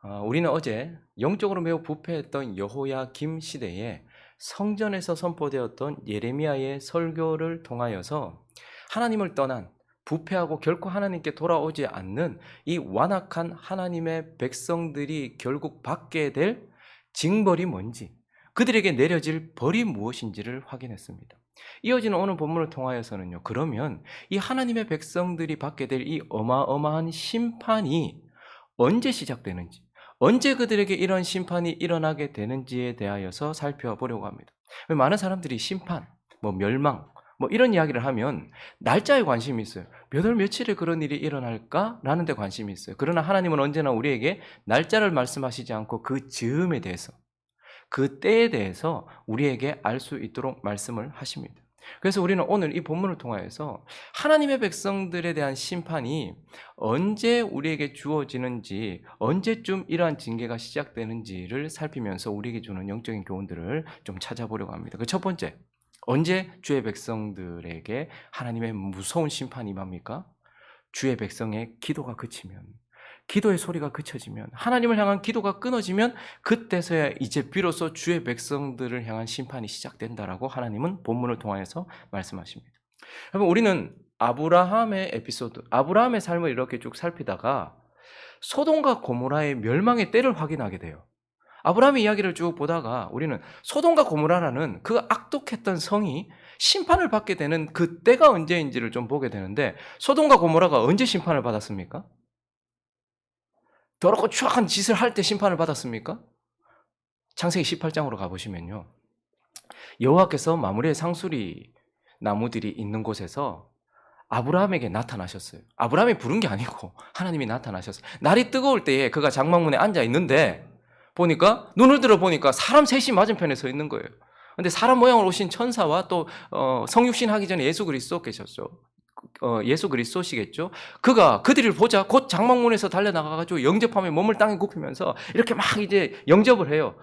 우리는 어제 영적으로 매우 부패했던 여호야김 시대에 성전에서 선포되었던 예레미야의 설교를 통하여서 하나님을 떠난 부패하고 결코 하나님께 돌아오지 않는 이 완악한 하나님의 백성들이 결국 받게 될 징벌이 뭔지, 그들에게 내려질 벌이 무엇인지를 확인했습니다. 이어지는 오늘 본문을 통하여서는요, 그러면 이 하나님의 백성들이 받게 될 이 어마어마한 심판이 언제 시작되는지, 언제 그들에게 이런 심판이 일어나게 되는지에 대하여서 살펴보려고 합니다. 많은 사람들이 심판, 멸망, 이런 이야기를 하면 날짜에 관심이 있어요. 몇 월 며칠에 그런 일이 일어날까라는 데 관심이 있어요. 그러나 하나님은 언제나 우리에게 날짜를 말씀하시지 않고 그 즈음에 대해서, 그 때에 대해서 우리에게 알 수 있도록 말씀을 하십니다. 그래서 우리는 오늘 이 본문을 통하여서 하나님의 백성들에 대한 심판이 언제 우리에게 주어지는지, 언제쯤 이러한 징계가 시작되는지를 살피면서 우리에게 주는 영적인 교훈들을 좀 찾아보려고 합니다. 그 첫 번째, 언제 주의 백성들에게 하나님의 무서운 심판이 임합니까? 주의 백성의 기도가 그치면, 기도의 소리가 그쳐지면, 하나님을 향한 기도가 끊어지면, 그때서야 이제 비로소 주의 백성들을 향한 심판이 시작된다라고 하나님은 본문을 통하여서 말씀하십니다. 여러분, 우리는 아브라함의 에피소드, 아브라함의 삶을 이렇게 쭉 살피다가 소돔과 고모라의 멸망의 때를 확인하게 돼요. 아브라함의 이야기를 쭉 보다가 우리는 소돔과 고모라라는 그 악독했던 성이 심판을 받게 되는 그 때가 언제인지를 좀 보게 되는데, 소돔과 고모라가 언제 심판을 받았습니까? 더럽고 추악한 짓을 할 때 심판을 받았습니까? 창세기 18장으로 가보시면요, 여호와께서 마므레 상수리 나무들이 있는 곳에서 아브라함에게 나타나셨어요. 아브라함이 부른 게 아니고 하나님이 나타나셨어요. 날이 뜨거울 때에 그가 장막문에 앉아 있는데 보니까, 눈을 들어 보니까 사람 셋이 맞은편에 서 있는 거예요. 근데 사람 모양으로 오신 천사와 또 성육신 하기 전에 예수 그리스도 계셨죠. 예수 그리스도시겠죠. 그가 그들을 보자 곧 장막문에서 달려나가가지고 영접하며 몸을 땅에 굽히면서 이렇게 막 이제 영접을 해요.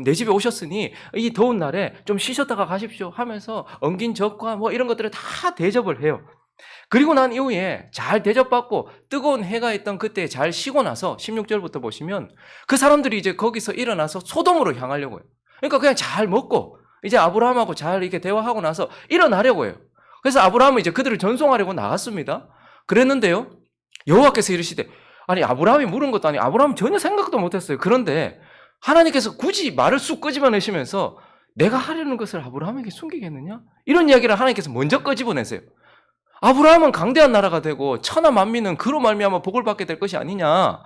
내 집에 오셨으니 이 더운 날에 좀 쉬셨다가 가십시오 하면서 엉긴 젖과 이런 것들을 다 대접을 해요. 그리고 난 이후에 잘 대접받고 뜨거운 해가 있던 그때 잘 쉬고 나서 16절부터 보시면 그 사람들이 이제 거기서 일어나서 소돔으로 향하려고 해요. 그러니까 그냥 잘 먹고 이제 아브라함하고 잘 이렇게 대화하고 나서 일어나려고 해요. 그래서 아브라함은 이제 그들을 전송하려고 나갔습니다. 그랬는데요, 여호와께서 이르시되, 아니 아브라함이 물은 것도 아니고 아브라함은 전혀 생각도 못했어요. 그런데 하나님께서 굳이 말을 쑥 끄집어내시면서 내가 하려는 것을 아브라함에게 숨기겠느냐? 이런 이야기를 하나님께서 먼저 끄집어내세요. 아브라함은 강대한 나라가 되고 천하 만민은 그로 말미암아 복을 받게 될 것이 아니냐.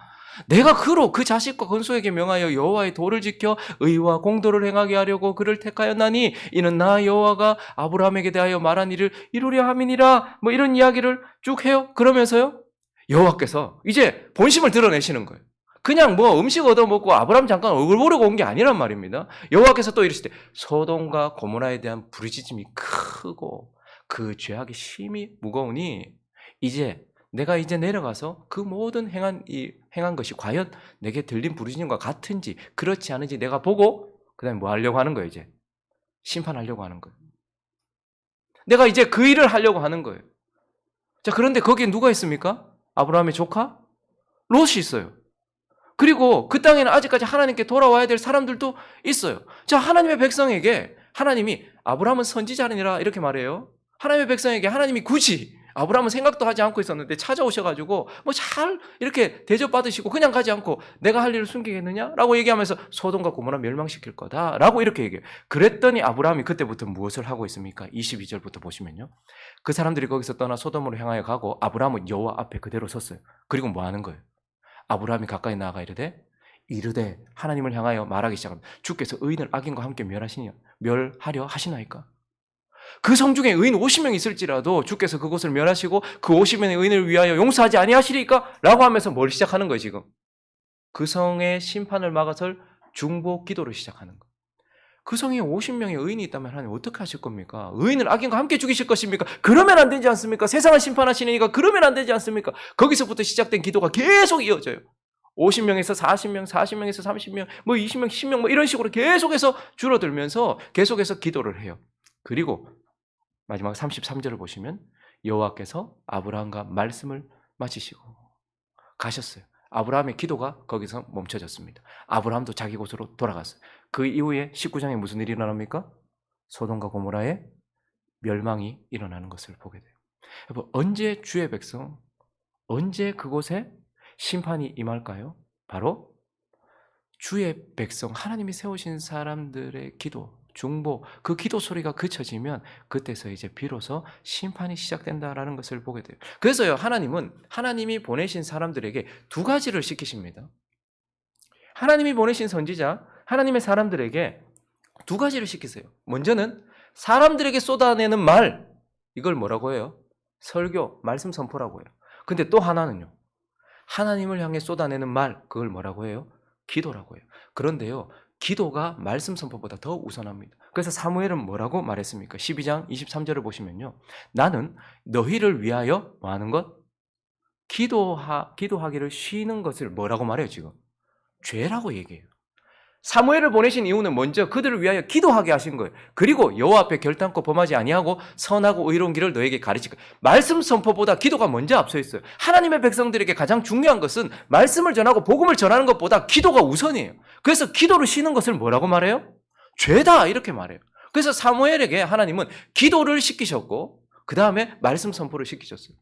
내가 그로 그 자식과 건소에게 명하여 여호와의 도를 지켜 의와 공도를 행하게 하려고 그를 택하였나니 이는 나 여호와가 아브라함에게 대하여 말한 일을 이루려 함이니라. 이런 이야기를 쭉 해요. 그러면서요, 여호와께서 이제 본심을 드러내시는 거예요. 그냥 음식 얻어먹고 아브라함 잠깐 얼굴 보려고 온 게 아니란 말입니다. 여호와께서 또 이르시되, 소돔과 고모라에 대한 부르짖음이 크고 그 죄악이 심히 무거우니 내가 이제 내려가서 그 모든 행한 것이 과연 내게 들린 부르짖음과 같은지 그렇지 않은지 내가 보고 그다음에 뭐 하려고 하는 거예요. 이제 심판하려고 하는 거예요. 내가 이제 그 일을 하려고 하는 거예요. 자, 그런데 거기에 누가 있습니까? 아브라함의 조카 롯이 있어요. 그리고 그 땅에는 아직까지 하나님께 돌아와야 될 사람들도 있어요. 자, 하나님의 백성에게 하나님이 아브라함은 선지자니라 이렇게 말해요. 하나님의 백성에게 하나님이 굳이, 아브라함은 생각도 하지 않고 있었는데 찾아오셔가지고 잘 이렇게 대접받으시고 그냥 가지 않고 내가 할 일을 숨기겠느냐라고 얘기하면서 소돔과 고모라 멸망시킬 거다라고 이렇게 얘기해요. 그랬더니 아브라함이 그때부터 무엇을 하고 있습니까? 22절부터 보시면요, 그 사람들이 거기서 떠나 소돔으로 향하여 가고 아브라함은 여호와 앞에 그대로 섰어요. 그리고 뭐 하는 거예요? 아브라함이 가까이 나아가 이르되 하나님을 향하여 말하기 시작합니다. 주께서 의인을 악인과 함께 멸하려 하시나이까? 그 성 중에 의인 50명 있을지라도 주께서 그곳을 멸하시고 그 50명의 의인을 위하여 용서하지 아니하시리까? 라고 하면서 뭘 시작하는 거예요, 지금? 그 성의 심판을 막아설 중보 기도를 시작하는 거예요. 그 성에 50명의 의인이 있다면 하나님 어떻게 하실 겁니까? 의인을 악인과 함께 죽이실 것입니까? 그러면 안 되지 않습니까? 세상을 심판하시니까 그러면 안 되지 않습니까? 거기서부터 시작된 기도가 계속 이어져요. 50명에서 40명, 40명에서 30명, 20명, 10명 이런 식으로 계속해서 줄어들면서 계속해서 기도를 해요. 그리고 마지막 33절을 보시면 여호와께서 아브라함과 말씀을 마치시고 가셨어요. 아브라함의 기도가 거기서 멈춰졌습니다. 아브라함도 자기 곳으로 돌아갔어요. 그 이후에 19장에 무슨 일이 일어납니까? 소돔과 고모라의 멸망이 일어나는 것을 보게 돼요. 여러분, 언제 주의 백성, 언제 그곳에 심판이 임할까요? 바로 주의 백성, 하나님이 세우신 사람들의 기도, 중보, 그 기도 소리가 그쳐지면 그때서 이제 비로소 심판이 시작된다라는 것을 보게 돼요. 그래서요, 하나님은 하나님이 보내신 사람들에게 두 가지를 시키십니다. 하나님이 보내신 선지자, 하나님의 사람들에게 두 가지를 시키세요. 먼저는 사람들에게 쏟아내는 말, 이걸 뭐라고 해요? 설교, 말씀 선포라고 해요. 근데 또 하나는요, 하나님을 향해 쏟아내는 말, 그걸 뭐라고 해요? 기도라고 해요. 그런데요, 기도가 말씀 선포보다 더 우선합니다. 그래서 사무엘은 뭐라고 말했습니까? 12장 23절을 보시면요, 나는 너희를 위하여 뭐 하는 것? 기도하기를 쉬는 것을 뭐라고 말해요, 지금? 죄라고 얘기해요. 사무엘을 보내신 이유는 먼저 그들을 위하여 기도하게 하신 거예요. 그리고 여호와 앞에 결단코 범하지 아니하고 선하고 의로운 길을 너에게 가르치고, 말씀 선포보다 기도가 먼저 앞서 있어요. 하나님의 백성들에게 가장 중요한 것은 말씀을 전하고 복음을 전하는 것보다 기도가 우선이에요. 그래서 기도를 쉬는 것을 뭐라고 말해요? 죄다, 이렇게 말해요. 그래서 사무엘에게 하나님은 기도를 시키셨고 그 다음에 말씀 선포를 시키셨어요.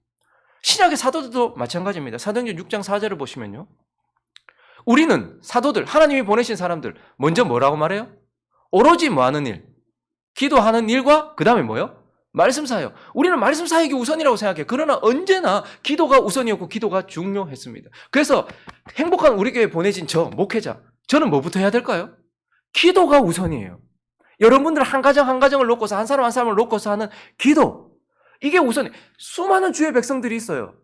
신약의 사도들도 마찬가지입니다. 사도행전 6장 4절을 보시면요, 우리는 사도들, 하나님이 보내신 사람들, 먼저 뭐라고 말해요? 오로지 뭐 하는 일? 기도하는 일과 그 다음에 뭐요? 말씀 사역. 우리는 말씀 사역이 우선이라고 생각해요. 그러나 언제나 기도가 우선이었고 기도가 중요했습니다. 그래서 행복한 우리 교회에 보내진 저 목회자, 저는 뭐부터 해야 될까요? 기도가 우선이에요. 여러분들 한 가정 한 가정을 놓고서, 한 사람 한 사람을 놓고서 하는 기도, 이게 우선이에요. 수많은 주의 백성들이 있어요.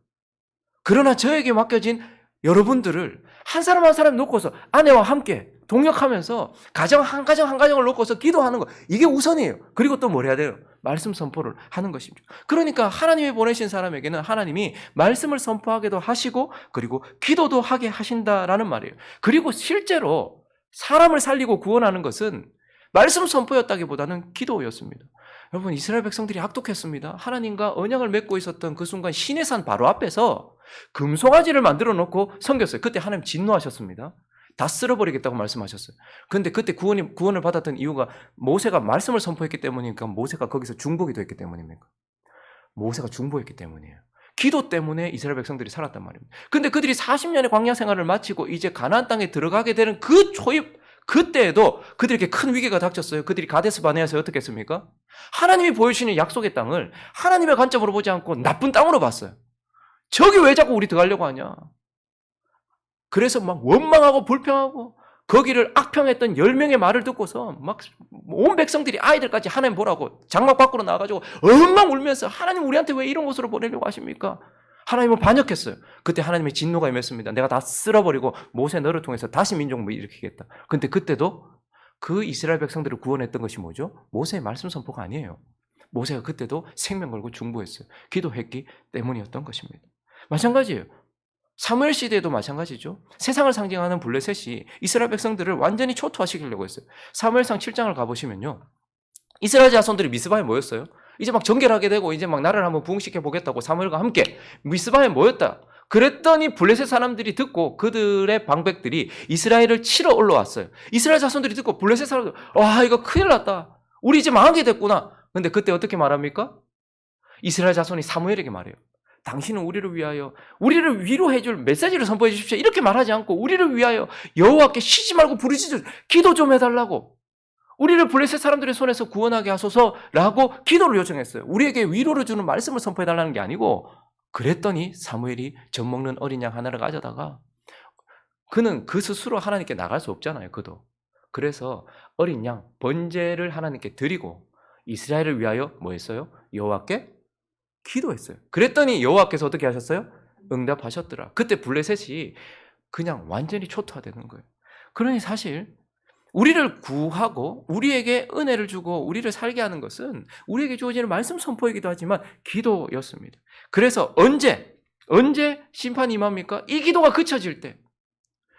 그러나 저에게 맡겨진 여러분들을 한 사람 한 사람 놓고서 아내와 함께 동역하면서 가정 한 가정 한 가정을 놓고서 기도하는 거, 이게 우선이에요. 그리고 또 뭘 해야 돼요? 말씀 선포를 하는 것입니다. 그러니까 하나님이 보내신 사람에게는 하나님이 말씀을 선포하게도 하시고 그리고 기도도 하게 하신다라는 말이에요. 그리고 실제로 사람을 살리고 구원하는 것은 말씀 선포였다기보다는 기도였습니다. 여러분, 이스라엘 백성들이 악독했습니다. 하나님과 언약을 맺고 있었던 그 순간 시내산 바로 앞에서 금송아지를 만들어 놓고 섬겼어요. 그때 하나님 진노하셨습니다. 다 쓸어버리겠다고 말씀하셨어요. 그런데 그때 구원을 받았던 이유가 모세가 말씀을 선포했기 때문이니까, 모세가 거기서 중보기도 했기 때문입니까? 모세가 중보했기 때문이에요. 기도 때문에 이스라엘 백성들이 살았단 말입니다. 근데 그들이 40년의 광야 생활을 마치고 이제 가나안 땅에 들어가게 되는 그 초입, 그때에도 그들에게 큰 위기가 닥쳤어요. 그들이 가데스 바네아에서 어떻게 했습니까? 하나님이 보여주시는 약속의 땅을 하나님의 관점으로 보지 않고 나쁜 땅으로 봤어요. 저기 왜 자꾸 우리 들어가려고 하냐? 그래서 막 원망하고 불평하고 거기를 악평했던 10명의 말을 듣고서 막 온 백성들이, 아이들까지 하나님 보라고 장막 밖으로 나와가지고 엉망 울면서, 하나님 우리한테 왜 이런 곳으로 보내려고 하십니까? 하나님은 반역했어요. 그때 하나님의 진노가 임했습니다. 내가 다 쓸어버리고 모세 너를 통해서 다시 민족을 일으키겠다. 근데 그때도 그 이스라엘 백성들을 구원했던 것이 뭐죠? 모세의 말씀 선포가 아니에요. 모세가 그때도 생명 걸고 중보했어요. 기도했기 때문이었던 것입니다. 마찬가지예요. 사무엘 시대에도 마찬가지죠. 세상을 상징하는 블레셋이 이스라엘 백성들을 완전히 초토화시키려고 했어요. 사무엘상 7장을 가보시면요, 이스라엘 자손들이 미스바에 모였어요. 이제 막 정결하게 되고 이제 막 나를 한번 부흥시켜 보겠다고 사무엘과 함께 미스바에 모였다. 그랬더니 블레셋 사람들이 듣고 그들의 방백들이 이스라엘을 치러 올라왔어요. 이스라엘 자손들이 듣고 블레셋 사람들, 와, 이거 큰일 났다. 우리 이제 망하게 됐구나. 근데 그때 어떻게 말합니까? 이스라엘 자손이 사무엘에게 말해요. 당신은 우리를 위하여, 우리를 위로해 줄 메시지를 선포해 주십시오. 이렇게 말하지 않고 우리를 위하여 여호와께 쉬지 말고 부르짖어 기도 좀 해달라고, 우리를 블레셋 사람들의 손에서 구원하게 하소서라고 기도를 요청했어요. 우리에게 위로를 주는 말씀을 선포해달라는 게 아니고. 그랬더니 사무엘이 젖먹는 어린 양 하나를 가져다가, 그는 그 스스로 하나님께 나갈 수 없잖아요. 그도. 그래서 어린 양 번제를 하나님께 드리고 이스라엘을 위하여 뭐 했어요? 여호와께 기도했어요. 그랬더니 여호와께서 어떻게 하셨어요? 응답하셨더라. 그때 블레셋이 그냥 완전히 초토화되는 거예요. 그러니 사실 우리를 구하고 우리에게 은혜를 주고 우리를 살게 하는 것은 우리에게 주어지는 말씀 선포이기도 하지만 기도였습니다. 그래서 언제 심판이 임합니까? 이 기도가 그쳐질 때.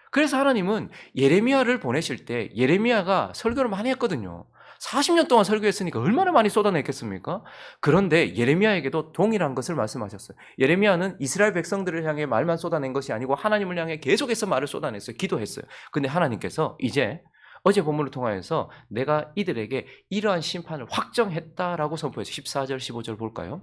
그래서 하나님은 예레미야를 보내실 때, 예레미야가 설교를 많이 했거든요. 40년 동안 설교했으니까 얼마나 많이 쏟아냈겠습니까? 그런데 예레미야에게도 동일한 것을 말씀하셨어요. 예레미야는 이스라엘 백성들을 향해 말만 쏟아낸 것이 아니고 하나님을 향해 계속해서 말을 쏟아냈어요. 기도했어요. 근데 하나님께서 이제 어제 본문을 통하여서 내가 이들에게 이러한 심판을 확정했다라고 선포해서 14절 15절 볼까요?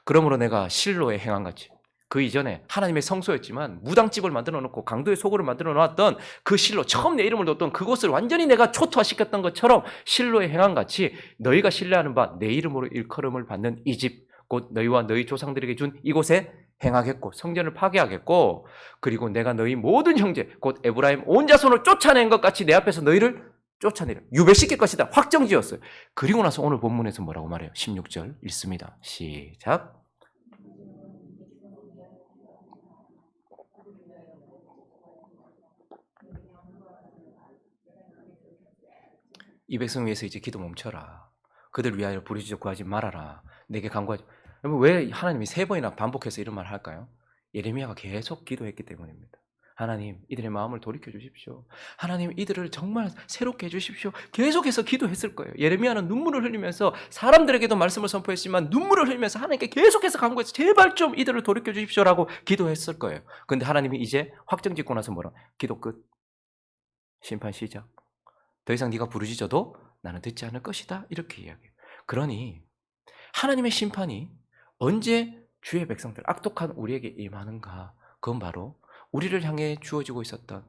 그러므로 내가 실로에 행한같이, 그 이전에 하나님의 성소였지만 무당집을 만들어 놓고 강도의 소굴을 만들어 놓았던 그 실로, 처음 내 이름을 뒀던 그곳을 완전히 내가 초토화시켰던 것처럼 실로에 행한같이 너희가 신뢰하는 바 내 이름으로 일컬음을 받는 이 집, 곧 너희와 너희 조상들에게 준 이곳에 행하겠고 성전을 파괴하겠고, 그리고 내가 너희 모든 형제 곧 에브라임 온 자손을 쫓아낸 것 같이 내 앞에서 너희를 쫓아내려 유배시킬 것이다. 확정지었어요. 그리고 나서 오늘 본문에서 뭐라고 말해요? 16절 읽습니다. 시작. 이 백성 위해서 이제 기도 멈춰라. 그들 위하여 부르짖어 구하지 말아라. 내게 간구하지. 여러분, 왜 하나님이 3번이나 반복해서 이런 말을 할까요? 예레미야가 계속 기도했기 때문입니다. 하나님, 이들의 마음을 돌이켜 주십시오. 하나님, 이들을 정말 새롭게 해주십시오. 계속해서 기도했을 거예요. 예레미야는 눈물을 흘리면서 사람들에게도 말씀을 선포했지만 눈물을 흘리면서 하나님께 계속해서 간구해서 제발 좀 이들을 돌이켜 주십시오라고 기도했을 거예요. 그런데 하나님이 이제 확정 짓고 나서 뭐라? 기도 끝. 심판 시작. 더 이상 네가 부르짖어도 나는 듣지 않을 것이다. 이렇게 이야기해요. 그러니 하나님의 심판이 언제 주의 백성들, 악독한 우리에게 임하는가? 그건 바로 우리를 향해 주어지고 있었던,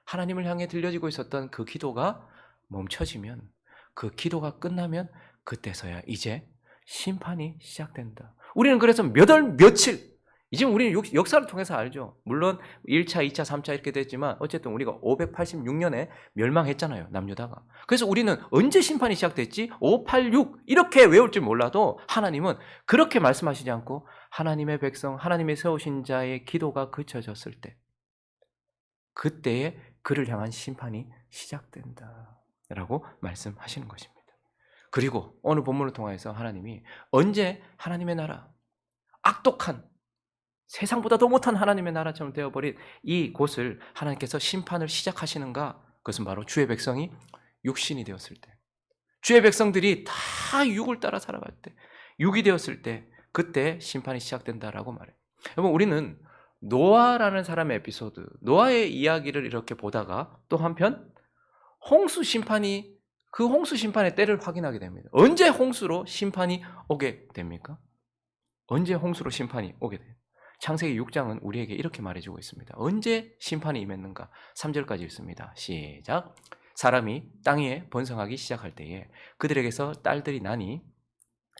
하나님을 향해 들려지고 있었던 그 기도가 멈춰지면, 그 기도가 끝나면 그때서야 이제 심판이 시작된다. 우리는 그래서 몇 월 며칠, 이제 우리는 역사를 통해서 알죠. 물론 1차, 2차, 3차 이렇게 됐지만 어쨌든 우리가 586년에 멸망했잖아요. 남유다가. 그래서 우리는 언제 심판이 시작됐지? 586 이렇게 외울 줄 몰라도 하나님은 그렇게 말씀하시지 않고 하나님의 백성, 하나님의 세우신 자의 기도가 그쳐졌을 때, 그때에 그를 향한 심판이 시작된다라고 말씀하시는 것입니다. 그리고 오늘 본문을 통해서 하나님이 언제 하나님의 나라, 악독한 세상보다 더 못한 하나님의 나라처럼 되어버린 이 곳을 하나님께서 심판을 시작하시는가? 그것은 바로 주의 백성이 육신이 되었을 때, 주의 백성들이 다 육을 따라 살아갈 때, 육이 되었을 때, 그때 심판이 시작된다라고 말해요. 여러분, 우리는 노아라는 사람의 에피소드, 노아의 이야기를 이렇게 보다가 또 한편 홍수 심판이, 그 홍수 심판의 때를 확인하게 됩니다. 언제 홍수로 심판이 오게 됩니까? 언제 홍수로 심판이 오게 돼요? 창세기 6장은 우리에게 이렇게 말해주고 있습니다. 언제 심판이 임했는가? 3절까지 읽습니다. 시작. 사람이 땅 위에 번성하기 시작할 때에 그들에게서 딸들이 나니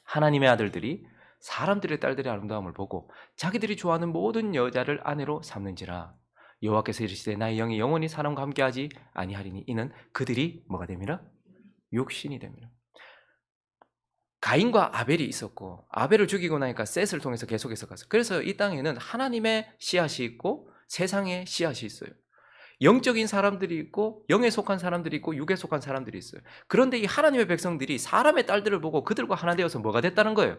하나님의 아들들이 사람들의 딸들의 아름다움을 보고 자기들이 좋아하는 모든 여자를 아내로 삼는지라. 여호와께서 이르시되 나의 영이 영원히 사람과 함께하지 아니하리니 이는 그들이 뭐가 됨이라? 육신이 됨이라. 가인과 아벨이 있었고 아벨을 죽이고 나니까 셋을 통해서 계속해서 갔어요. 그래서 이 땅에는 하나님의 씨앗이 있고 세상의 씨앗이 있어요. 영적인 사람들이 있고 영에 속한 사람들이 있고 육에 속한 사람들이 있어요. 그런데 이 하나님의 백성들이 사람의 딸들을 보고 그들과 하나 되어서 뭐가 됐다는 거예요?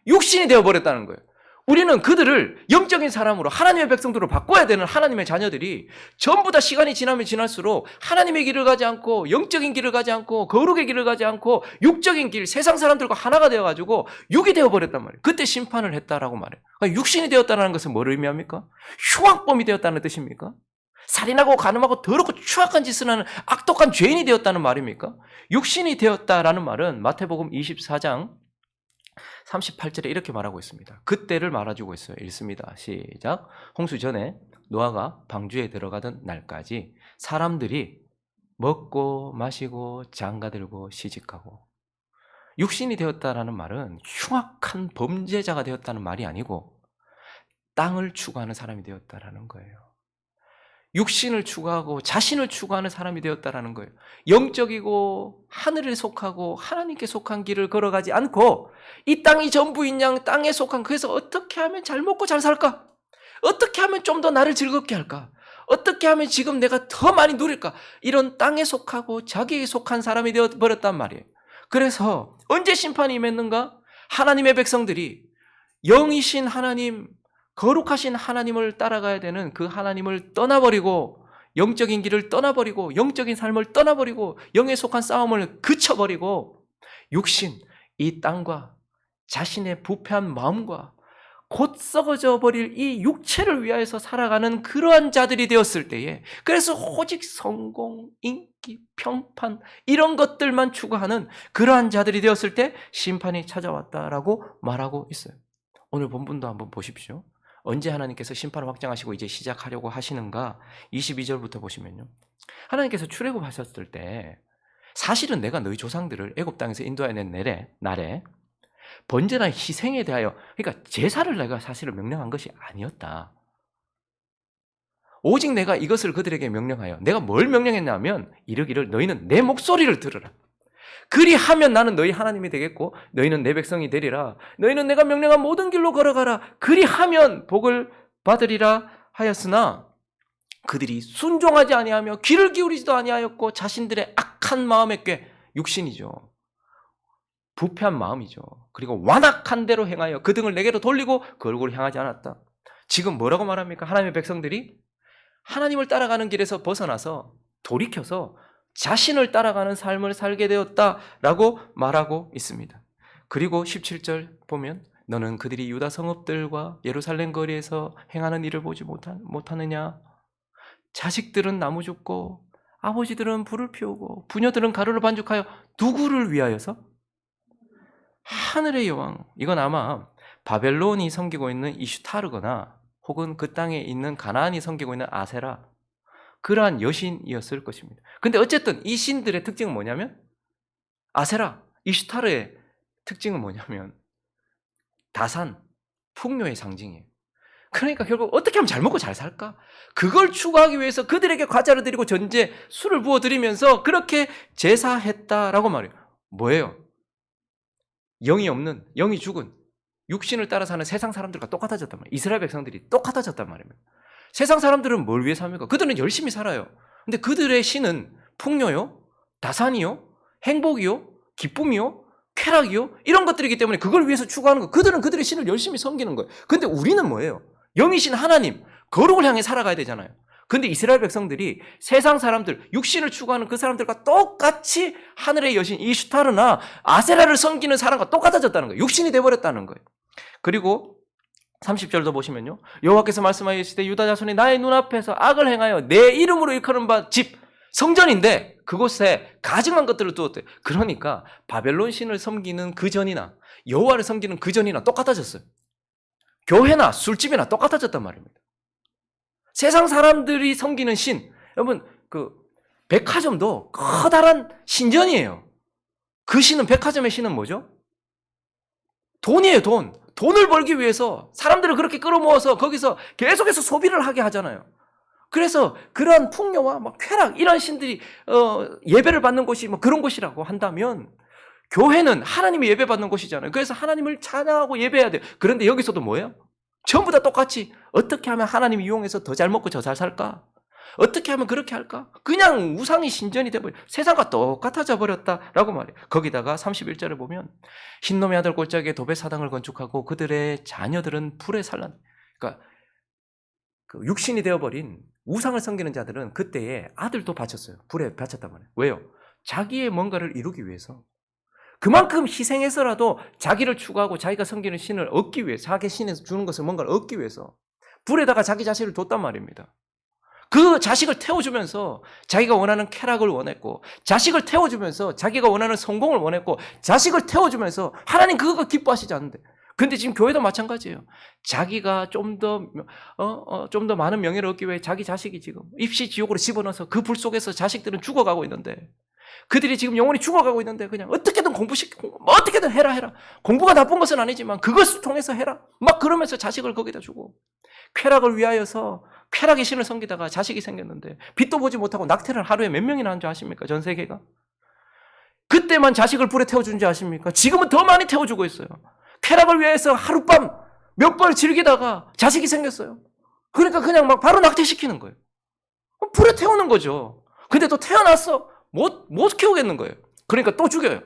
육신이 되어버렸다는 거예요. 우리는 그들을 영적인 사람으로, 하나님의 백성들로 바꿔야 되는 하나님의 자녀들이 전부 다 시간이 지나면 지날수록 하나님의 길을 가지 않고 영적인 길을 가지 않고 거룩의 길을 가지 않고 육적인 길, 세상 사람들과 하나가 되어가지고 육이 되어버렸단 말이에요. 그때 심판을 했다라고 말해요. 그러니까 육신이 되었다는 것은 뭐를 의미합니까? 흉악범이 되었다는 뜻입니까? 살인하고 간음하고 더럽고 추악한 짓을 하는 악독한 죄인이 되었다는 말입니까? 육신이 되었다라는 말은 마태복음 24장 38절에 이렇게 말하고 있습니다. 그때를 말해주고 있어요. 읽습니다. 시작. 홍수 전에 노아가 방주에 들어가던 날까지 사람들이 먹고 마시고 장가들고 시집가고. 육신이 되었다라는 말은 흉악한 범죄자가 되었다는 말이 아니고 땅을 추구하는 사람이 되었다라는 거예요. 육신을 추구하고 자신을 추구하는 사람이 되었다라는 거예요. 영적이고 하늘에 속하고 하나님께 속한 길을 걸어가지 않고 이 땅이 전부인 양 땅에 속한, 그래서 어떻게 하면 잘 먹고 잘 살까? 어떻게 하면 좀 더 나를 즐겁게 할까? 어떻게 하면 지금 내가 더 많이 누릴까? 이런 땅에 속하고 자기에 속한 사람이 되어버렸단 말이에요. 그래서 언제 심판이 임했는가? 하나님의 백성들이 영이신 하나님, 거룩하신 하나님을 따라가야 되는 그 하나님을 떠나버리고 영적인 길을 떠나버리고 영적인 삶을 떠나버리고 영에 속한 싸움을 그쳐버리고 육신, 이 땅과 자신의 부패한 마음과 곧 썩어져 버릴 이 육체를 위하여서 살아가는 그러한 자들이 되었을 때에, 그래서 오직 성공, 인기, 평판 이런 것들만 추구하는 그러한 자들이 되었을 때 심판이 찾아왔다라고 말하고 있어요. 오늘 본문도 한번 보십시오. 언제 하나님께서 심판을 확정하시고 이제 시작하려고 하시는가? 22절부터 보시면요, 하나님께서 출애굽하셨을 때 사실은 내가 너희 조상들을 애굽 땅에서 인도해낸 날에 번제나 희생에 대하여, 그러니까 제사를 내가 사실은 명령한 것이 아니었다. 오직 내가 이것을 그들에게 명령하여, 내가 뭘 명령했냐면 이르기를 너희는 내 목소리를 들으라. 그리하면 나는 너희 하나님이 되겠고 너희는 내 백성이 되리라. 너희는 내가 명령한 모든 길로 걸어가라. 그리하면 복을 받으리라 하였으나 그들이 순종하지 아니하며 귀를 기울이지도 아니하였고 자신들의 악한 마음의 꾀, 육신이죠, 부패한 마음이죠, 그리고 완악한 대로 행하여 그 등을 내게로 돌리고 그 얼굴을 향하지 않았다. 지금 뭐라고 말합니까? 하나님의 백성들이 하나님을 따라가는 길에서 벗어나서 돌이켜서 자신을 따라가는 삶을 살게 되었다라고 말하고 있습니다. 그리고 17절 보면 너는 그들이 유다 성읍들과 예루살렘 거리에서 행하는 일을 보지 못하느냐? 자식들은 나무 줍고 아버지들은 불을 피우고 부녀들은 가루를 반죽하여 누구를 위하여서? 하늘의 여왕. 이건 아마 바벨론이 섬기고 있는 이슈타르거나 혹은 그 땅에 있는 가나안이 섬기고 있는 아세라, 그러한 여신이었을 것입니다. 근데 어쨌든 이 신들의 특징은 뭐냐면, 아세라, 이슈타르의 특징은 뭐냐면 다산, 풍요의 상징이에요. 그러니까 결국 어떻게 하면 잘 먹고 잘 살까? 그걸 추구하기 위해서 그들에게 과자를 드리고 전제, 술을 부어드리면서 그렇게 제사했다라고 말해요. 뭐예요? 영이 없는, 영이 죽은 육신을 따라 사는 세상 사람들과 똑같아졌단 말이에요. 이스라엘 백성들이 똑같아졌단 말입니다. 세상 사람들은 뭘 위해 삽니까? 그들은 열심히 살아요. 근데 그들의 신은 풍요요, 다산이요, 행복이요, 기쁨이요, 쾌락이요, 이런 것들이기 때문에 그걸 위해서 추구하는 거. 그들은 그들의 신을 열심히 섬기는 거예요. 근데 우리는 뭐예요? 영이신 하나님, 거룩을 향해 살아가야 되잖아요. 근데 이스라엘 백성들이 세상 사람들, 육신을 추구하는 그 사람들과 똑같이 하늘의 여신 이슈타르나 아세라를 섬기는 사람과 똑같아졌다는 거예요. 육신이 돼버렸다는 거예요. 그리고 30절도 보시면요, 여호와께서 말씀하시되 유다 자손이 나의 눈앞에서 악을 행하여 내 이름으로 일컫는 바 집, 성전인데 그곳에 가증한 것들을 두었대. 그러니까 바벨론 신을 섬기는 그 전이나 여호와를 섬기는 그 전이나 똑같아졌어요. 교회나 술집이나 똑같아졌단 말입니다. 세상 사람들이 섬기는 신, 여러분 그 백화점도 커다란 신전이에요. 그 신은, 백화점의 신은 뭐죠? 돈이에요, 돈. 돈을 벌기 위해서 사람들을 그렇게 끌어모아서 거기서 계속해서 소비를 하게 하잖아요. 그래서 그런 풍요와 막 쾌락, 이런 신들이 예배를 받는 곳이 뭐 그런 곳이라고 한다면, 교회는 하나님이 예배받는 곳이잖아요. 그래서 하나님을 찬양하고 예배해야 돼요. 그런데 여기서도 뭐예요? 전부 다 똑같이 어떻게 하면 하나님 이용해서 더 잘 먹고 더 잘 살까? 어떻게 하면 그렇게 할까? 그냥 우상이 신전이 돼버려. 세상과 똑같아져 버렸다라고 말해요. 거기다가 31절에 보면 흰놈의 아들 골짜기에 도배 사당을 건축하고 그들의 자녀들은 불에 산란. 그러니까 그 육신이 되어버린 우상을 섬기는 자들은 그때에 아들도 바쳤어요. 불에 바쳤단 말이에요. 왜요? 자기의 뭔가를 이루기 위해서. 그만큼 희생해서라도 자기를 추구하고 자기가 섬기는 신을 얻기 위해서, 자기 신에서 주는 것을 뭔가를 얻기 위해서 불에다가 자기 자식을 뒀단 말입니다. 그 자식을 태워주면서 자기가 원하는 쾌락을 원했고, 자식을 태워주면서 자기가 원하는 성공을 원했고, 자식을 태워주면서 하나님 그거 기뻐하시지 않는데. 근데 지금 교회도 마찬가지예요. 자기가 좀 더 많은 명예를 얻기 위해 자기 자식이 지금 입시 지옥으로 집어넣어서 그 불 속에서 자식들은 죽어가고 있는데, 그들이 지금 영원히 죽어가고 있는데 그냥 어떻게든 어떻게든 해라. 공부가 나쁜 것은 아니지만 그것을 통해서 해라. 막 그러면서 자식을 거기다 주고, 쾌락을 위하여서 쾌락의 신을 섬기다가 자식이 생겼는데 빛도 보지 못하고 낙태를 하루에 몇 명이나 한 줄 아십니까? 전 세계가. 그때만 자식을 불에 태워준 줄 아십니까? 지금은 더 많이 태워주고 있어요. 쾌락을 위해서 하룻밤 몇 번을 즐기다가 자식이 생겼어요. 그러니까 그냥 막 바로 낙태시키는 거예요. 불에 태우는 거죠. 근데 또 태어났어. 못 키우겠는 거예요. 그러니까 또 죽여요.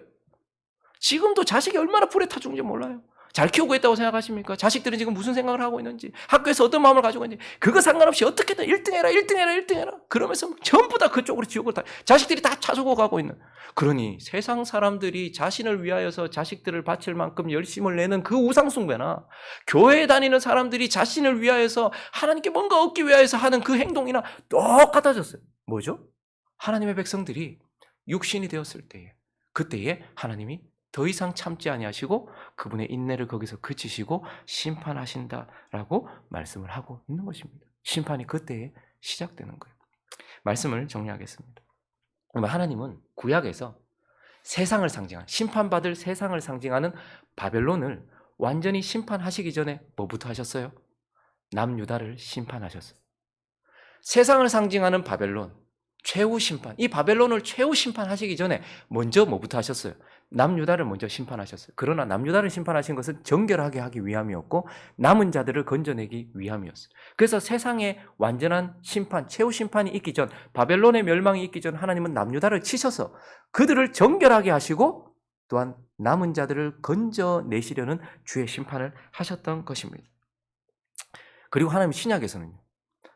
지금도 자식이 얼마나 불에 타 죽는지 몰라요. 잘 키우고 있다고 생각하십니까? 자식들은 지금 무슨 생각을 하고 있는지, 학교에서 어떤 마음을 가지고 있는지, 그거 상관없이 어떻게든 1등 해라, 1등 해라, 1등 해라. 그러면서 전부 다 그쪽으로 지옥을 다, 자식들이 다 차서고 가고 있는. 그러니 세상 사람들이 자신을 위하여서 자식들을 바칠 만큼 열심을 내는 그 우상숭배나, 교회에 다니는 사람들이 자신을 위하여서 하나님께 뭔가 얻기 위하여서 하는 그 행동이나 똑같아졌어요. 뭐죠? 하나님의 백성들이 육신이 되었을 때에, 그때에 하나님이 더 이상 참지 아니하시고 그분의 인내를 거기서 그치시고 심판하신다라고 말씀을 하고 있는 것입니다. 심판이 그때에 시작되는 거예요. 말씀을 정리하겠습니다. 하나님은 구약에서 세상을 상징하는, 심판받을 세상을 상징하는 바벨론을 완전히 심판하시기 전에 뭐부터 하셨어요? 남유다를 심판하셨어요. 세상을 상징하는 바벨론, 최후 심판, 이 바벨론을 최후 심판하시기 전에 먼저 뭐부터 하셨어요? 남유다를 먼저 심판하셨어요. 그러나 남유다를 심판하신 것은 정결하게 하기 위함이었고 남은 자들을 건져내기 위함이었어요. 그래서 세상에 완전한 심판, 최후 심판이 있기 전, 바벨론의 멸망이 있기 전 하나님은 남유다를 치셔서 그들을 정결하게 하시고 또한 남은 자들을 건져내시려는 주의 심판을 하셨던 것입니다. 그리고 하나님 신약에서는요,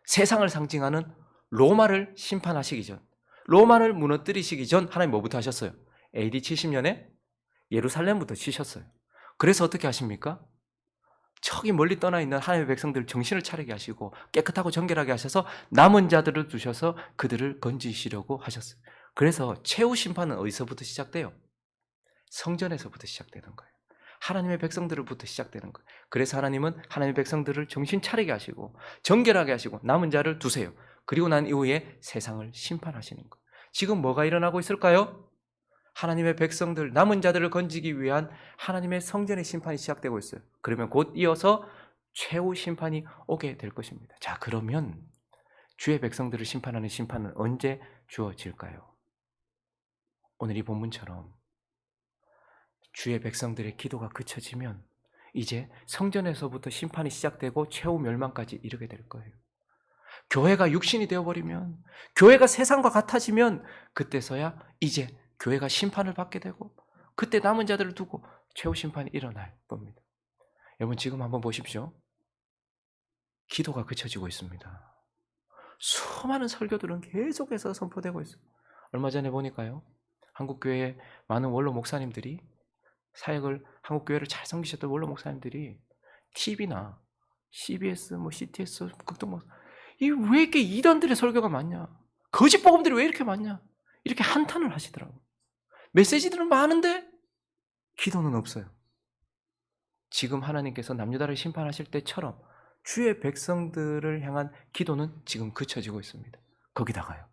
세상을 상징하는 로마를 심판하시기 전, 로마를 무너뜨리시기 전 하나님 뭐부터 하셨어요? AD 70년에 예루살렘부터 치셨어요. 그래서 어떻게 하십니까? 저기 멀리 떠나 있는 하나님의 백성들 정신을 차리게 하시고 깨끗하고 정결하게 하셔서 남은 자들을 두셔서 그들을 건지시려고 하셨어요. 그래서 최후 심판은 어디서부터 시작돼요? 성전에서부터 시작되는 거예요. 하나님의 백성들로부터 시작되는 거예요. 그래서 하나님은 하나님의 백성들을 정신 차리게 하시고 정결하게 하시고 남은 자를 두세요. 그리고 난 이후에 세상을 심판하시는 거예요. 지금 뭐가 일어나고 있을까요? 하나님의 백성들, 남은 자들을 건지기 위한 하나님의 성전의 심판이 시작되고 있어요. 그러면 곧 이어서 최후 심판이 오게 될 것입니다. 자, 그러면 주의 백성들을 심판하는 심판은 언제 주어질까요? 오늘 이 본문처럼 주의 백성들의 기도가 그쳐지면 이제 성전에서부터 심판이 시작되고 최후 멸망까지 이르게 될 거예요. 교회가 육신이 되어버리면, 교회가 세상과 같아지면 그때서야 이제 교회가 심판을 받게 되고 그때 남은 자들을 두고 최후 심판이 일어날 겁니다. 여러분 지금 한번 보십시오. 기도가 그쳐지고 있습니다. 수많은 설교들은 계속해서 선포되고 있어요. 얼마 전에 보니까요, 한국교회 많은 원로 목사님들이, 사역을 한국교회를 잘 섬기셨던 원로 목사님들이 TV나 CBS, CTS, 극동, 왜 이렇게 이단들의 설교가 많냐, 거짓 복음들이 왜 이렇게 많냐, 이렇게 한탄을 하시더라고요. 메시지들은 많은데 기도는 없어요. 지금 하나님께서 남유다를 심판하실 때처럼 주의 백성들을 향한 기도는 지금 그쳐지고 있습니다. 거기다가요,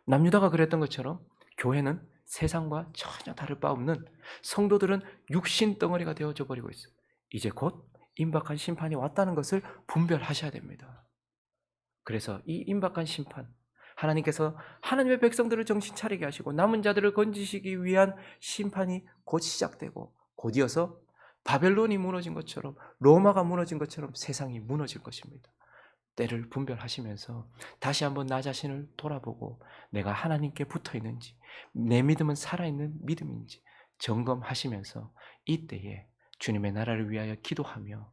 남유다가 그랬던 것처럼 교회는 세상과 전혀 다를 바 없는, 성도들은 육신 덩어리가 되어져 버리고 있어요. 이제 곧 임박한 심판이 왔다는 것을 분별하셔야 됩니다. 그래서 이 임박한 심판, 하나님께서 하나님의 백성들을 정신 차리게 하시고 남은 자들을 건지시기 위한 심판이 곧 시작되고 곧 이어서 바벨론이 무너진 것처럼, 로마가 무너진 것처럼 세상이 무너질 것입니다. 때를 분별하시면서 다시 한번 나 자신을 돌아보고 내가 하나님께 붙어 있는지, 내 믿음은 살아있는 믿음인지 점검하시면서 이때에 주님의 나라를 위하여 기도하며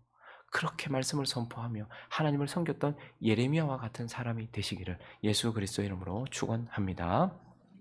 그렇게 말씀을 선포하며 하나님을 섬겼던 예레미야와 같은 사람이 되시기를 예수 그리스도의 이름으로 축원합니다.